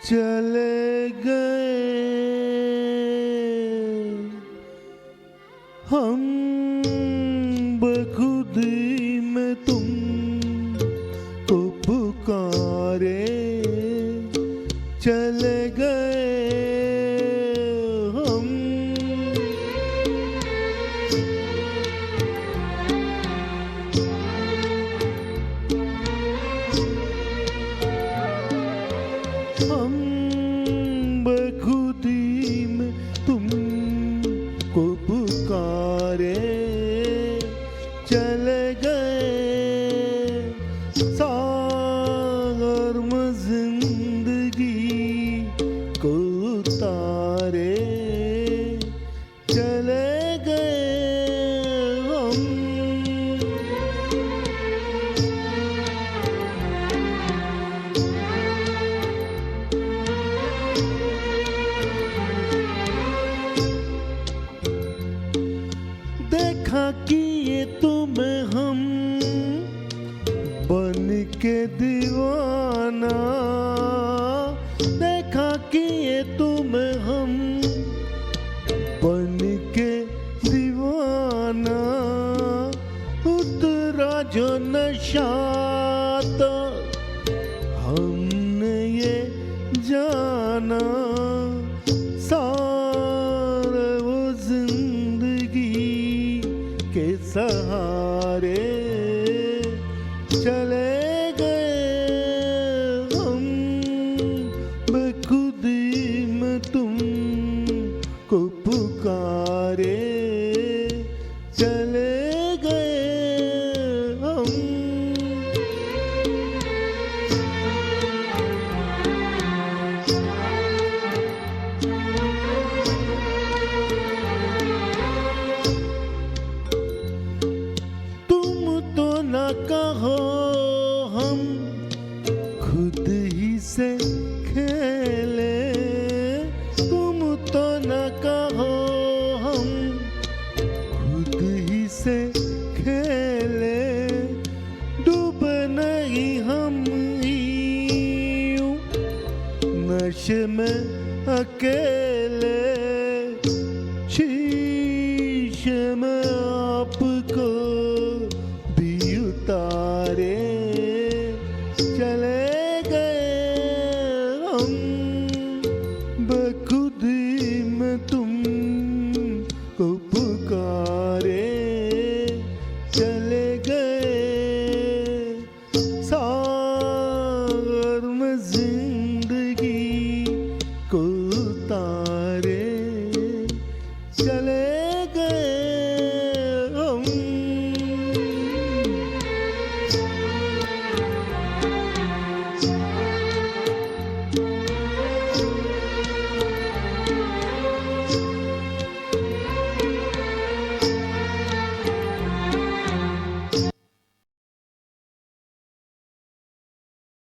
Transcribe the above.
चले गए हम बखुदी में तुम को पुकारे, चले गए हम बखुदी में तुम को पुकारे, चले गए सागर में जिंदगी को उतारे, चले गए हम देखा कि ये तुम्हें हम बन के दीवाना, देखा कि ये तुम्हें हम बन के दीवाना, उतरा जो नशा तो हमने ये जाना, सारे वो जिंदगी के सहारे चले गए हम, बेखुदी में तुम को पुकारे, चले गए हम। न कहो हम खुद ही से खेले, तुम तो न कहो हम खुद ही से खेले, डूबे नहीं हम यूं नशे में अकेले, शीशे में आपको तारे चले गए हम, बखुदी में तुम को पुकारे, चले गए सागर में जिंदगी को उतारे, चले गए